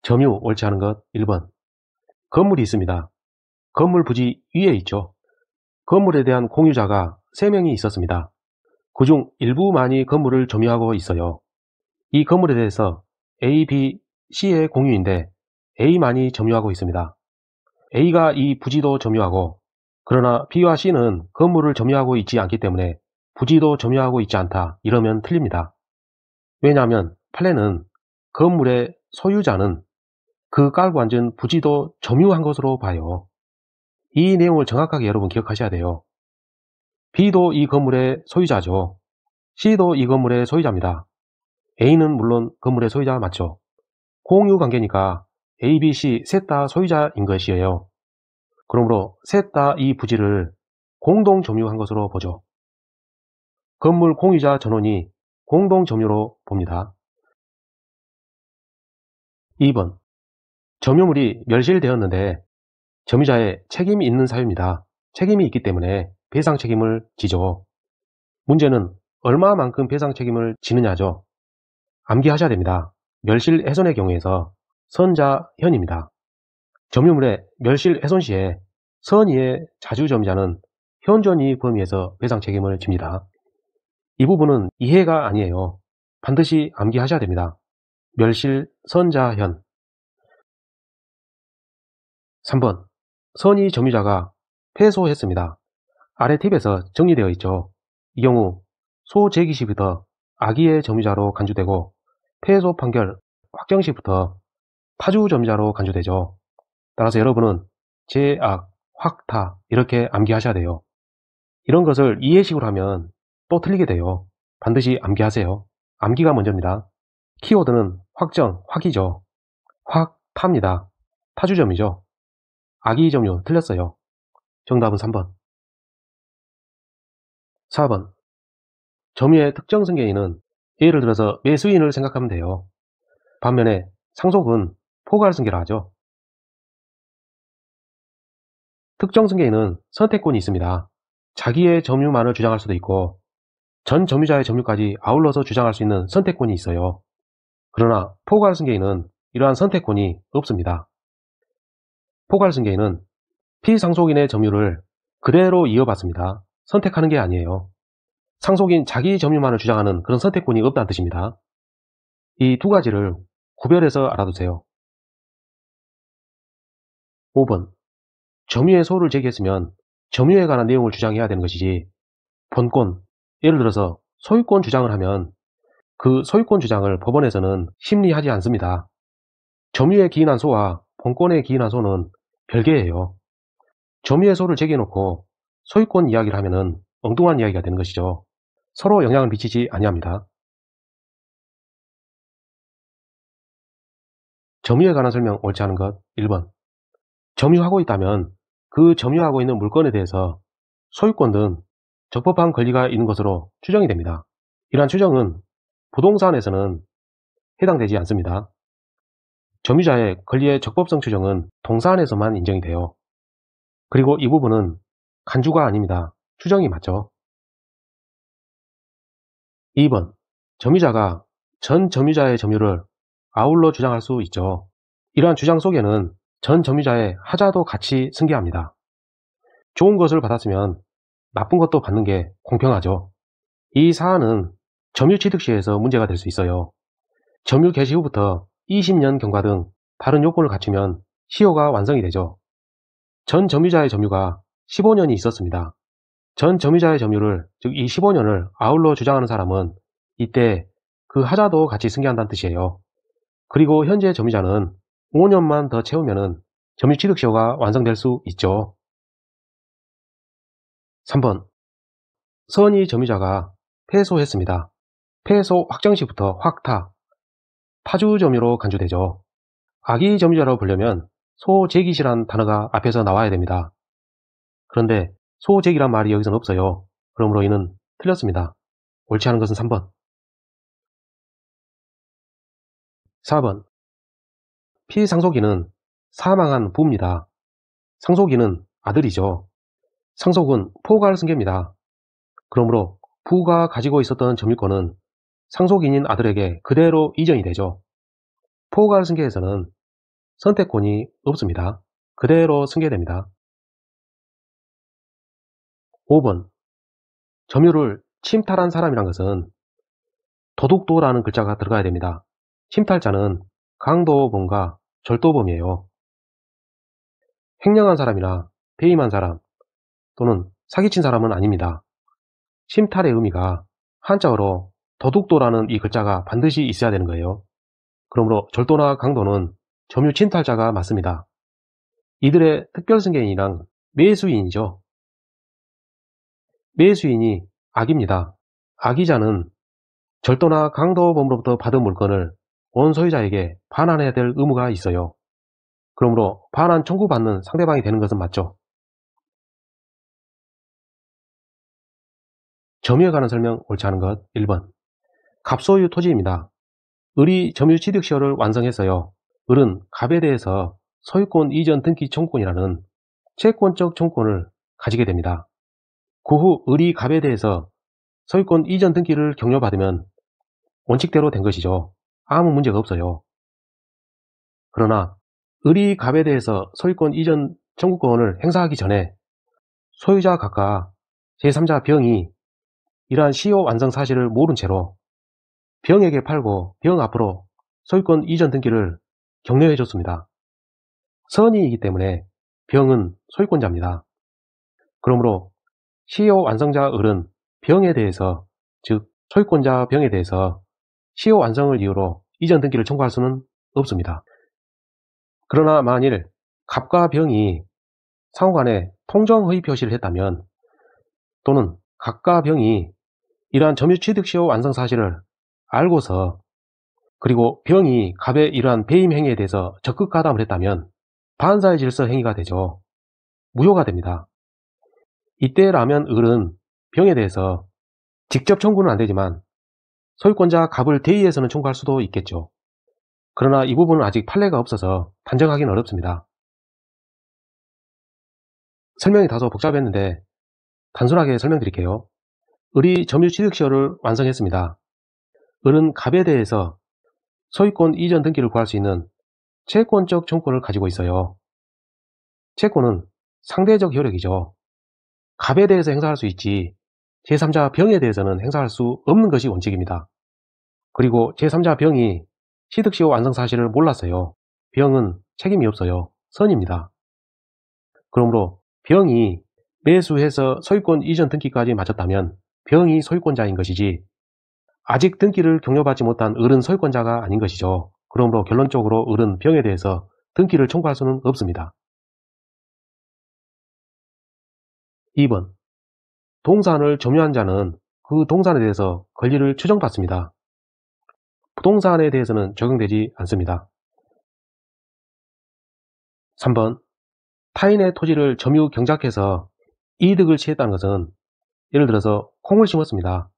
점유 옳지 않은 것 1번. 건물이 있습니다. 건물 부지 위에 있죠. 건물에 대한 공유자가 3명이 있었습니다. 그중 일부만이 건물을 점유하고 있어요. 이 건물에 대해서 A, B, C의 공유인데 A만이 점유하고 있습니다. A가 이 부지도 점유하고, 그러나 B와 C는 건물을 점유하고 있지 않기 때문에 부지도 점유하고 있지 않다, 이러면 틀립니다. 왜냐하면 판례는 건물의 소유자는 그 깔고 앉은 부지도 점유한 것으로 봐요. 이 내용을 정확하게 여러분 기억하셔야 돼요. B도 이 건물의 소유자죠. C도 이 건물의 소유자입니다. A는 물론 건물의 소유자 맞죠? 공유 관계니까 A, B, C 셋 다 소유자인 것이에요. 그러므로 셋 다 이 부지를 공동 점유한 것으로 보죠. 건물 공유자 전원이 공동 점유로 봅니다. 2번. 점유물이 멸실되었는데 점유자의 책임이 있는 사유입니다. 책임이 있기 때문에 배상 책임을 지죠. 문제는 얼마만큼 배상 책임을 지느냐죠. 암기하셔야 됩니다. 멸실훼손의 경우에서 선자현입니다. 점유물의 멸실훼손 시에 선의의 자주점유자는 현존이익 범위에서 배상 책임을 집니다. 이 부분은 이해가 아니에요. 반드시 암기하셔야 됩니다. 멸실 선자현. 3번. 선의 점유자가 패소했습니다. 아래 팁에서 정리되어 있죠. 이 경우 소재기 시부터 악의의 점유자로 간주되고 패소 판결 확정 시부터 타주 점유자로 간주되죠. 따라서 여러분은 제악, 확타 이렇게 암기하셔야 돼요. 이런 것을 이해식으로 하면 또 틀리게 돼요. 반드시 암기하세요. 암기가 먼저입니다. 키워드는 확정, 확이죠. 확타입니다. 타주점이죠. 악의점유 틀렸어요. 정답은 3번. 4번. 점유의 특정 승계인은 예를 들어서 매수인을 생각하면 돼요. 반면에 상속은 포괄 승계라 하죠. 특정 승계인은 선택권이 있습니다. 자기의 점유만을 주장할 수도 있고 전 점유자의 점유까지 아울러서 주장할 수 있는 선택권이 있어요. 그러나 포괄 승계인은 이러한 선택권이 없습니다. 포괄 승계인은 피상속인의 점유를 그대로 이어받습니다. 선택하는 게 아니에요. 상속인 자기 점유만을 주장하는 그런 선택권이 없다는 뜻입니다. 이 두 가지를 구별해서 알아두세요. 5번. 점유의 소를 제기했으면 점유에 관한 내용을 주장해야 되는 것이지, 본권, 예를 들어서 소유권 주장을 하면 그 소유권 주장을 법원에서는 심리하지 않습니다. 점유에 기인한 소와 본권에 기인한 소는 별개예요. 점유의 소를 제기해놓고 소유권 이야기를 하면은 엉뚱한 이야기가 되는 것이죠. 서로 영향을 미치지 아니합니다. 점유에 관한 설명 옳지 않은 것 1번. 점유하고 있다면 그 점유하고 있는 물건에 대해서 소유권 등 적법한 권리가 있는 것으로 추정이 됩니다. 이러한 추정은 부동산에서는 해당되지 않습니다. 점유자의 권리의 적법성 추정은 동산에서만 인정이 돼요. 그리고 이 부분은 간주가 아닙니다. 추정이 맞죠. 2번. 점유자가 전 점유자의 점유를 아울러 주장할 수 있죠. 이러한 주장 속에는 전 점유자의 하자도 같이 승계합니다. 좋은 것을 받았으면 나쁜 것도 받는 게 공평하죠. 이 사안은 점유 취득 시에서 문제가 될 수 있어요. 점유 개시 후부터 20년 경과 등 다른 요건을 갖추면 시효가 완성이 되죠. 전 점유자의 점유가 15년이 있었습니다. 전 점유자의 점유를, 즉 이 15년을 아울러 주장하는 사람은 이때 그 하자도 같이 승계한다는 뜻이에요. 그리고 현재 점유자는 5년만 더 채우면 점유 취득 시효가 완성될 수 있죠. 3번. 선의 점유자가 패소했습니다. 패소 확정 시부터 확타, 타주 점유로 간주되죠. 악의 점유자라고 부르려면 소재기시란 단어가 앞에서 나와야 됩니다. 그런데 소재기란 말이 여기서는 없어요. 그러므로 이는 틀렸습니다. 옳지 않은 것은 3번. 4번. 피상속인은 사망한 부입니다. 상속인은 아들이죠. 상속은 포괄 승계입니다. 그러므로 부가 가지고 있었던 점유권은 상속인인 아들에게 그대로 이전이 되죠. 포괄 승계에서는 선택권이 없습니다. 그대로 승계됩니다. 5번. 점유를 침탈한 사람이란 것은 도둑도라는 글자가 들어가야 됩니다. 침탈자는 강도범과 절도범이에요. 횡령한 사람이나 배임한 사람 또는 사기친 사람은 아닙니다. 침탈의 의미가 한자어로 도둑도라는 이 글자가 반드시 있어야 되는 거예요. 그러므로 절도나 강도는 점유 침탈자가 맞습니다. 이들의 특별승계인이란 매수인이죠. 매수인이 악입니다. 악의자는 절도나 강도범으로부터 받은 물건을 원소유자에게 반환해야 될 의무가 있어요. 그러므로 반환 청구받는 상대방이 되는 것은 맞죠. 점유에 관한 설명 옳지 않은 것 1번. 갑소유 토지입니다. 을이 점유 취득 시효를 완성했어요. 을은 갑에 대해서 소유권 이전 등기 청구권이라는 채권적 청구권을 가지게 됩니다. 그 후 을이 갑에 대해서 소유권 이전 등기를 격려받으면 원칙대로 된 것이죠. 아무 문제가 없어요. 그러나 을이 갑에 대해서 소유권 이전 청구권을 행사하기 전에 소유자 각과 제3자 병이 이러한 시효 완성 사실을 모른 채로 병에게 팔고 병 앞으로 소유권 이전 등기를 격려해 줬습니다. 선의이기 때문에 병은 소유권자입니다. 그러므로 시효 완성자 을은 병에 대해서, 즉 소유권자 병에 대해서 시효 완성을 이유로 이전 등기를 청구할 수는 없습니다. 그러나 만일 갑과 병이 상호간에 통정허위 표시를 했다면, 또는 갑과 병이 이러한 점유 취득 시효 완성 사실을 알고서 그리고 병이 갑의 이러한 배임 행위에 대해서 적극 가담을 했다면 반사의 질서 행위가 되죠. 무효가 됩니다. 이때라면 을은 병에 대해서 직접 청구는 안되지만 소유권자 갑을 대의해서는 청구할 수도 있겠죠. 그러나 이 부분은 아직 판례가 없어서 단정하기는 어렵습니다. 설명이 다소 복잡했는데 단순하게 설명드릴게요. 을이 점유 취득 시효를 완성했습니다. 을은 갑에 대해서 소유권 이전 등기를 구할 수 있는 채권적 청구권을 가지고 있어요. 채권은 상대적 효력이죠. 갑에 대해서 행사할 수 있지 제3자 병에 대해서는 행사할 수 없는 것이 원칙입니다. 그리고 제3자 병이 취득시효 완성 사실을 몰랐어요. 병은 책임이 없어요. 선입니다. 그러므로 병이 매수해서 소유권 이전 등기까지 마쳤다면 병이 소유권자인 것이지 아직 등기를 격려받지 못한 을은 소유권자가 아닌 것이죠. 그러므로 결론적으로 을은 병에 대해서 등기를 청구할 수는 없습니다. 2번. 동산을 점유한 자는 그 동산에 대해서 권리를 추정받습니다. 부동산에 대해서는 적용되지 않습니다. 3번. 타인의 토지를 점유 경작해서 이득을 취했다는 것은 예를 들어서 콩을 심었습니다.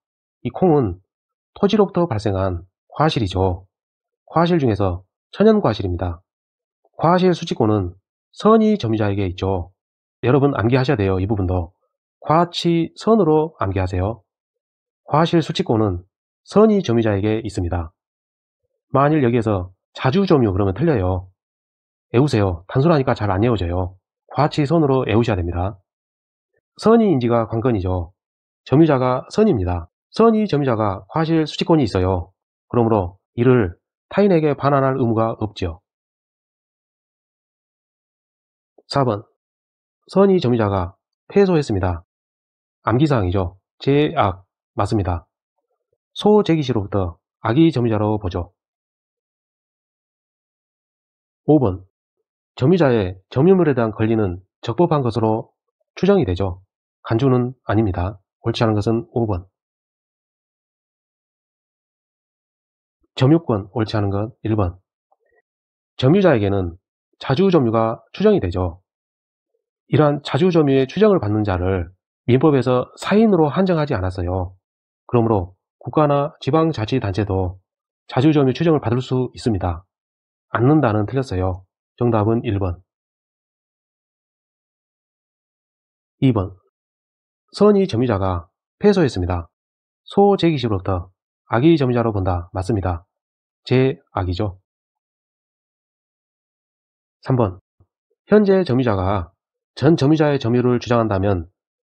이 콩은 토지로부터 발생한 과실이죠. 과실 중에서 천연과실입니다. 과실 수취권은 선의 점유자에게 있죠. 여러분 암기하셔야 돼요. 이 부분도. 과치선으로 암기하세요. 과실 수취권은 선의 점유자에게 있습니다. 만일 여기에서 자주점유 그러면 틀려요. 외우세요. 단순하니까 잘 안 외워져요. 과치선으로 외우셔야 됩니다. 선의인지가 관건이죠. 점유자가 선입니다. 선의 점유자가 과실 수취권이 있어요. 그러므로 이를 타인에게 반환할 의무가 없죠. 4번. 선의 점유자가 패소했습니다. 암기사항이죠. 제악 맞습니다. 소재기시로부터 악의 점유자로 보죠. 5번. 점유자의 점유물에 대한 권리는 적법한 것으로 추정이 되죠. 간주는 아닙니다. 옳지 않은 것은 5번. 점유권 옳지 않은 것 1번. 점유자에게는 자주점유가 추정이 되죠. 이러한 자주점유의 추정을 받는 자를 민법에서 사인으로 한정하지 않았어요. 그러므로 국가나 지방자치단체도 자주점유 추정을 받을 수 있습니다. 않는다는 틀렸어요. 정답은 1번. 2번. 선의 점유자가 패소했습니다. 소재기시로부터 악의 점유자로 본다. 맞습니다. 제악이죠. 3번. 현재 점유자가 전 점유자의 점유를 주장한다면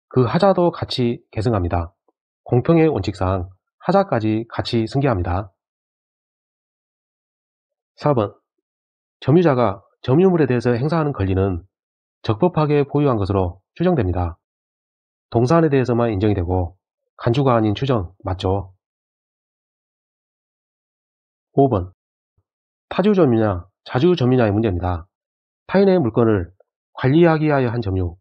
그 하자도 같이 계승합니다. 공평의 원칙상 하자까지 같이 승계합니다. 4번. 점유자가 점유물에 대해서 행사하는 권리는 적법하게 보유한 것으로 추정됩니다. 동산에 대해서만 인정이 되고 간주가 아닌 추정 맞죠? 5번. 타주 점유냐 자주 점유냐의 문제입니다. 타인의 물건을 관리하기 위하여 한 점유,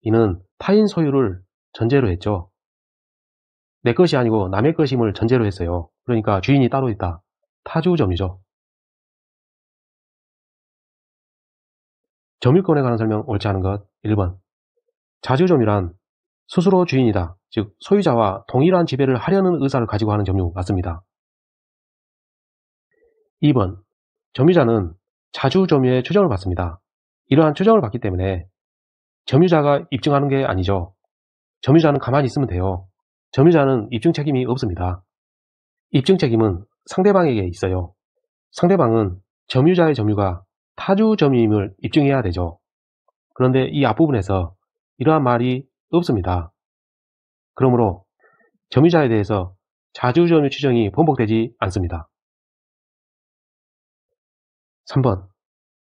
이는 타인 소유를 전제로 했죠. 내 것이 아니고 남의 것임을 전제로 했어요. 그러니까 주인이 따로 있다. 타주 점유죠. 점유권에 관한 설명 옳지 않은 것 1번. 자주점유란 스스로 주인이다. 즉 소유자와 동일한 지배를 하려는 의사를 가지고 하는 점유 맞습니다. 2번. 점유자는 자주점유의 추정을 받습니다. 이러한 추정을 받기 때문에 점유자가 입증하는 게 아니죠. 점유자는 가만히 있으면 돼요. 점유자는 입증 책임이 없습니다. 입증 책임은 상대방에게 있어요. 상대방은 점유자의 점유가 타주 점유임을 입증해야 되죠. 그런데 이 앞부분에서 이러한 말이 없습니다. 그러므로 점유자에 대해서 자주점유 추정이 번복되지 않습니다. 3번.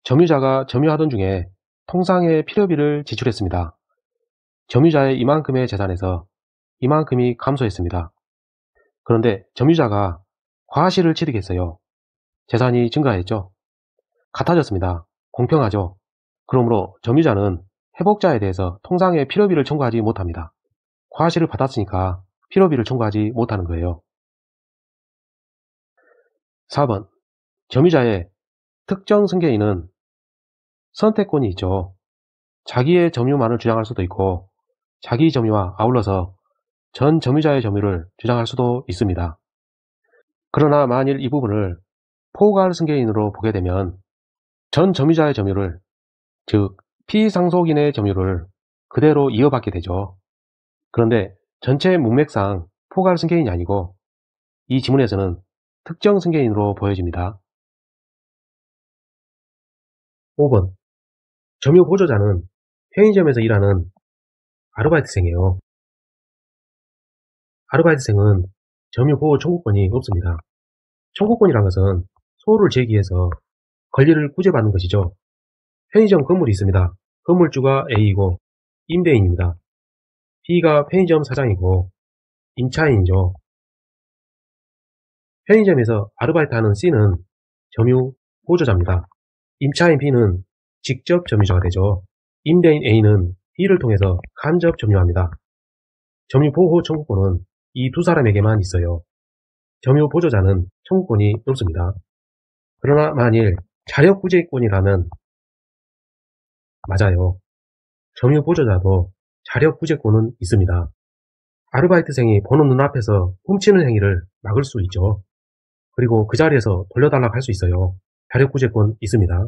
점유자가 점유하던 중에 통상의 필요비를 지출했습니다. 점유자의 이만큼의 재산에서 이만큼이 감소했습니다. 그런데 점유자가 과실을 취득했어요. 재산이 증가했죠. 같아졌습니다. 공평하죠. 그러므로 점유자는 회복자에 대해서 통상의 필요비를 청구하지 못합니다. 과실을 받았으니까 필요비를 청구하지 못하는 거예요. 4번. 점유자의 특정 승계인은 선택권이 있죠. 자기의 점유만을 주장할 수도 있고 자기 점유와 아울러서 전 점유자의 점유를 주장할 수도 있습니다. 그러나 만일 이 부분을 포괄 승계인으로 보게 되면 전 점유자의 점유를, 즉 피상속인의 점유를 그대로 이어받게 되죠. 그런데 전체 문맥상 포괄 승계인이 아니고 이 지문에서는 특정 승계인으로 보여집니다. 5번. 점유 보조자는 편의점에서 일하는 아르바이트생이에요. 아르바이트생은 점유 보호 청구권이 없습니다. 청구권이란 것은 소를 제기해서 권리를 구제받는 것이죠. 편의점 건물이 있습니다. 건물주가 A이고 임대인입니다. B가 편의점 사장이고 임차인이죠. 편의점에서 아르바이트하는 C는 점유 보조자입니다. 임차인 B는 직접 점유자가 되죠. 임대인 A는 B를 통해서 간접 점유합니다. 점유 보호 청구권은 이 두 사람에게만 있어요. 점유 보조자는 청구권이 없습니다. 그러나 만일 자력구제권이라면 맞아요. 점유 보조자도 자력구제권은 있습니다. 아르바이트생이 보는 눈앞에서 훔치는 행위를 막을 수 있죠. 그리고 그 자리에서 돌려달라고 할 수 있어요. 자력구제권 있습니다.